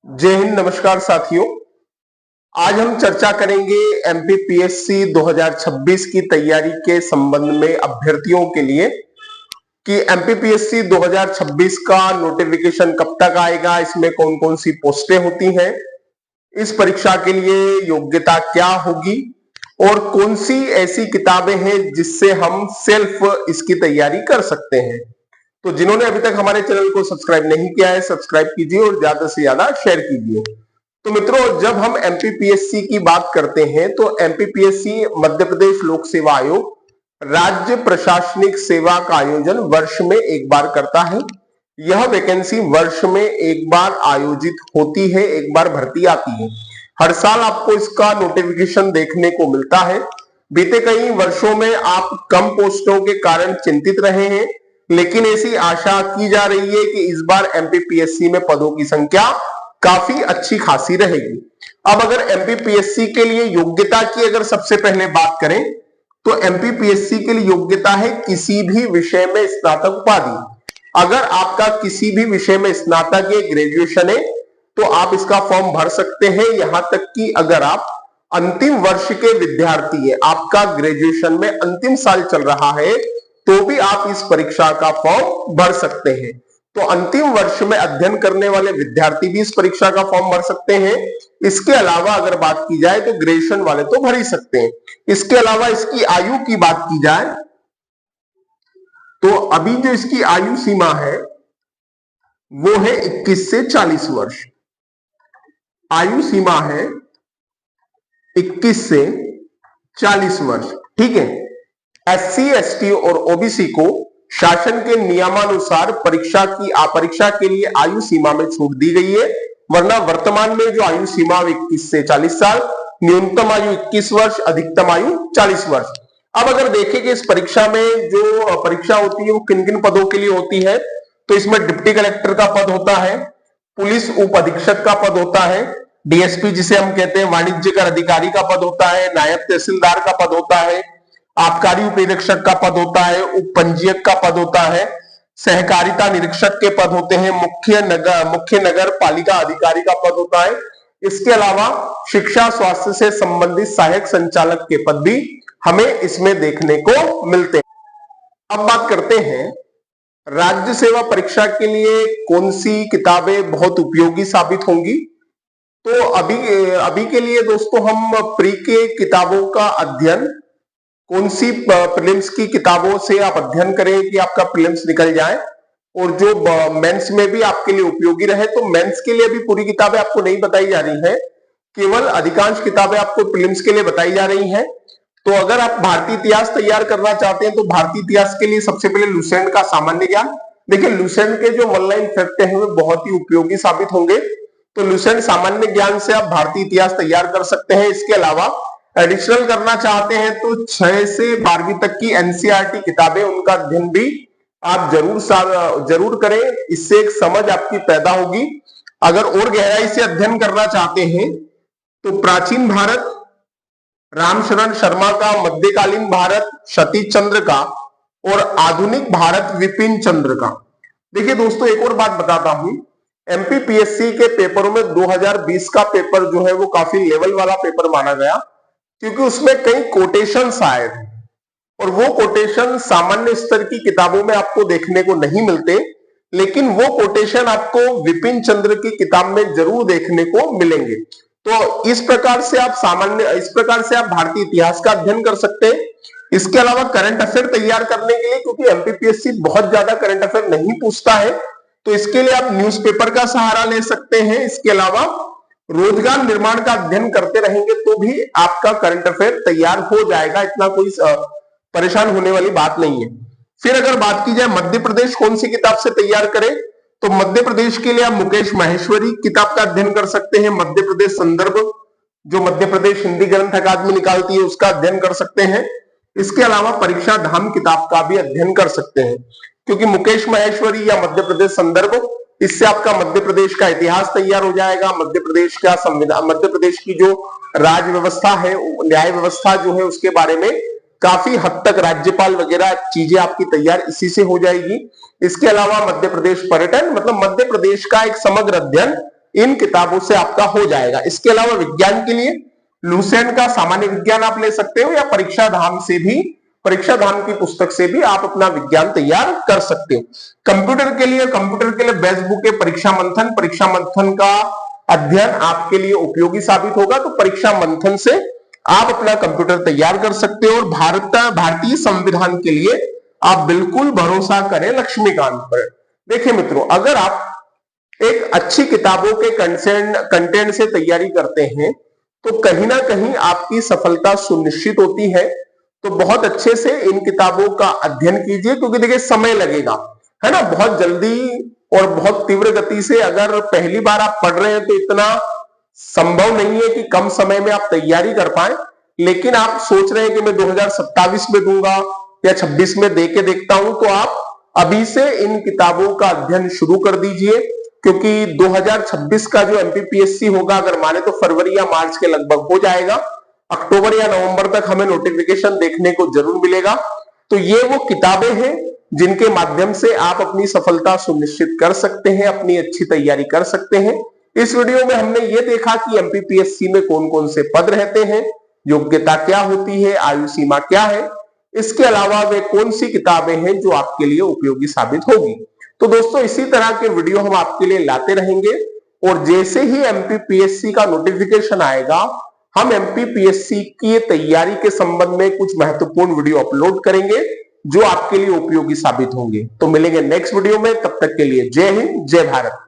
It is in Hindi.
जय हिंद, नमस्कार साथियों। आज हम चर्चा करेंगे एमपीपीएससी 2026 की तैयारी के संबंध में अभ्यर्थियों के लिए कि एमपीपीएससी 2026 का नोटिफिकेशन कब तक आएगा, इसमें कौन कौन सी पोस्टें होती हैं, इस परीक्षा के लिए योग्यता क्या होगी और कौन सी ऐसी किताबें हैं जिससे हम सेल्फ इसकी तैयारी कर सकते हैं। तो जिन्होंने अभी तक हमारे चैनल को सब्सक्राइब नहीं किया है, सब्सक्राइब कीजिए और ज्यादा से ज्यादा शेयर कीजिए। तो मित्रों, जब हम एमपीपीएससी की बात करते हैं तो एमपीपीएससी मध्य प्रदेश लोक सेवा आयोग राज्य प्रशासनिक सेवा का आयोजन वर्ष में एक बार करता है। यह वैकेंसी वर्ष में एक बार आयोजित होती है, एक बार भर्ती आती है। हर साल आपको इसका नोटिफिकेशन देखने को मिलता है। बीते कई वर्षों में आप कम पोस्टों के कारण चिंतित रहे हैं, लेकिन ऐसी आशा की जा रही है कि इस बार एमपीपीएससी में पदों की संख्या काफी अच्छी खासी रहेगी। अब अगर एमपीपीएससी के लिए योग्यता की अगर सबसे पहले बात करें तो एमपीपीएससी के लिए योग्यता है किसी भी विषय में स्नातक उपाधि। अगर आपका किसी भी विषय में स्नातक या ग्रेजुएशन है तो आप इसका फॉर्म भर सकते हैं। यहां तक कि अगर आप अंतिम वर्ष के विद्यार्थी है, आपका ग्रेजुएशन में अंतिम साल चल रहा है, तो भी आप इस परीक्षा का फॉर्म भर सकते हैं। तो अंतिम वर्ष में अध्ययन करने वाले विद्यार्थी भी इस परीक्षा का फॉर्म भर सकते हैं। इसके अलावा अगर बात की जाए तो ग्रेजुएशन वाले तो भर ही सकते हैं। इसके अलावा इसकी आयु की बात की जाए तो अभी जो इसकी आयु सीमा है वो है 21 से 40 वर्ष। आयु सीमा है 21 से 40 वर्ष, ठीक है। एससी, एसटी और ओबीसी को शासन के नियमानुसार परीक्षा के लिए आयु सीमा में छूट दी गई है, वरना वर्तमान में जो आयु सीमा 21 से 40 साल, न्यूनतम आयु 21 वर्ष, अधिकतम आयु 40 वर्ष। अब अगर देखें कि इस परीक्षा में जो परीक्षा होती है वो किन किन पदों के लिए होती है, तो इसमें डिप्टी कलेक्टर का पद होता है, पुलिस उप अधीक्षक का पद होता है, डीएसपी जिसे हम कहते हैं वाणिज्य कर अधिकारी का पद होता है, नायब तहसीलदार का पद होता है, आबकारी उप निरीक्षक का पद होता है, उप पंजीयक का पद होता है, सहकारिता निरीक्षक के पद होते हैं, मुख्य नगर पालिका अधिकारी का पद होता है। इसके अलावा शिक्षा स्वास्थ्य से संबंधित सहायक संचालक के पद भी हमें इसमें देखने को मिलते हैं। अब बात करते हैं राज्य सेवा परीक्षा के लिए कौन सी किताबें बहुत उपयोगी साबित होंगी। तो अभी के लिए दोस्तों हम प्री के किताबों का अध्ययन, कौन सी प्रीलिम्स की किताबों से आप अध्ययन करें कि आपका प्रीलिम्स निकल जाए और जो मेंस में भी आपके लिए उपयोगी रहे। तो मेंस के लिए भी पूरी किताबें आपको नहीं बताई जा रही है, केवल अधिकांश किताबें आपको प्रीलिम्स के लिए बताई जा रही हैं। तो अगर आप भारतीय इतिहास तैयार करना चाहते हैं तो भारतीय इतिहास के लिए सबसे पहले लुसेंट का सामान्य ज्ञान। देखिए, लुसेंट के जो वन लाइन फैक्ट हैं वे बहुत ही उपयोगी साबित होंगे। तो लुसेंट सामान्य ज्ञान से आप भारतीय इतिहास तैयार कर सकते हैं। इसके अलावा एडिशनल करना चाहते हैं तो 6 से 12वीं तक की एनसीईआरटी किताबें, उनका अध्ययन भी आप जरूर करें। इससे एक समझ आपकी पैदा होगी। अगर और गहराई से अध्ययन करना चाहते हैं तो प्राचीन भारत रामशरण शर्मा का, मध्यकालीन भारत सतीश चंद्र का और आधुनिक भारत विपिन चंद्र का। देखिए दोस्तों, एक और बात बताता हूं, एमपीपीएससी के पेपरों में 2020 का पेपर जो है वो काफी लेवल वाला पेपर माना गया, क्योंकि उसमें कई कोटेशंस आए थे और वो कोटेशन सामान्य स्तर की किताबों में आपको देखने को नहीं मिलते, लेकिन वो कोटेशन आपको विपिन चंद्र की किताब में जरूर देखने को मिलेंगे। तो इस प्रकार से आप भारतीय इतिहास का अध्ययन कर सकते हैं। इसके अलावा करंट अफेयर तैयार करने के लिए, क्योंकि एमपीपीएससी बहुत ज्यादा करंट अफेयर नहीं पूछता है, तो इसके लिए आप न्यूज़पेपर का सहारा ले सकते हैं। इसके अलावा रोजगार निर्माण का अध्ययन करते रहेंगे तो भी आपका करंट अफेयर तैयार हो जाएगा, इतना कोई परेशान होने वाली बात नहीं है। फिर अगर बात की जाए मध्य प्रदेश कौन सी किताब से तैयार करें, तो मध्य प्रदेश के लिए आप मुकेश माहेश्वरी किताब का अध्ययन कर सकते हैं। मध्य प्रदेश संदर्भ जो मध्य प्रदेश हिंदी ग्रंथ अकादमी निकालती है उसका अध्ययन कर सकते हैं। इसके अलावा परीक्षा धाम किताब का भी अध्ययन कर सकते हैं, क्योंकि मुकेश माहेश्वरी या मध्य प्रदेश संदर्भ, इससे आपका मध्य प्रदेश का इतिहास तैयार हो जाएगा। मध्य प्रदेश का संविधान, मध्य प्रदेश की जो राज व्यवस्था है, न्याय व्यवस्था जो है, उसके बारे में काफी हद तक राज्यपाल वगैरह चीजें आपकी तैयार इसी से हो जाएगी। इसके अलावा मध्य प्रदेश पर्यटन, मतलब मध्य प्रदेश का एक समग्र अध्ययन इन किताबों से आपका हो जाएगा। इसके अलावा विज्ञान के लिए लुसेंट का सामान्य विज्ञान आप ले सकते हो, या परीक्षा धाम की पुस्तक से भी आप अपना विज्ञान तैयार कर सकते हो। कंप्यूटर के लिए बेस्ट बुक है परीक्षा मंथन का अध्ययन आपके लिए उपयोगी साबित होगा। तो परीक्षा मंथन से आप अपना कंप्यूटर तैयार कर सकते हो। और भारतीय संविधान के लिए आप बिल्कुल भरोसा करें लक्ष्मीकांत पर। देखिए मित्रों, अगर आप एक अच्छी किताबों के कंटेंट से तैयारी करते हैं तो कहीं ना कहीं आपकी सफलता सुनिश्चित होती है। तो बहुत अच्छे से इन किताबों का अध्ययन कीजिए, क्योंकि देखिए समय लगेगा, है ना। बहुत जल्दी और बहुत तीव्र गति से अगर पहली बार आप पढ़ रहे हैं तो इतना संभव नहीं है कि कम समय में आप तैयारी कर पाए। लेकिन आप सोच रहे हैं कि मैं 2027 में दूंगा या 26 में दे के देखता हूं, तो आप अभी से इन किताबों का अध्ययन शुरू कर दीजिए, क्योंकि 2026 का जो एमपीपीएससी होगा अगर माने तो फरवरी या मार्च के लगभग हो जाएगा। अक्टूबर या नवंबर तक हमें नोटिफिकेशन देखने को जरूर मिलेगा। तो ये वो किताबें हैं जिनके माध्यम से आप अपनी सफलता सुनिश्चित कर सकते हैं, अपनी अच्छी तैयारी कर सकते हैं। इस वीडियो में हमने ये देखा कि एमपीपीएससी में कौन कौन से पद रहते हैं, योग्यता क्या होती है, आयु सीमा क्या है, इसके अलावा वे कौन सी किताबें हैं जो आपके लिए उपयोगी साबित होगी। तो दोस्तों, इसी तरह के वीडियो हम आपके लिए लाते रहेंगे, और जैसे ही एमपीपीएससी का नोटिफिकेशन आएगा हम एमपीपीएससी की तैयारी के संबंध में कुछ महत्वपूर्ण वीडियो अपलोड करेंगे जो आपके लिए उपयोगी साबित होंगे। तो मिलेंगे नेक्स्ट वीडियो में, तब तक के लिए जय हिंद, जय भारत।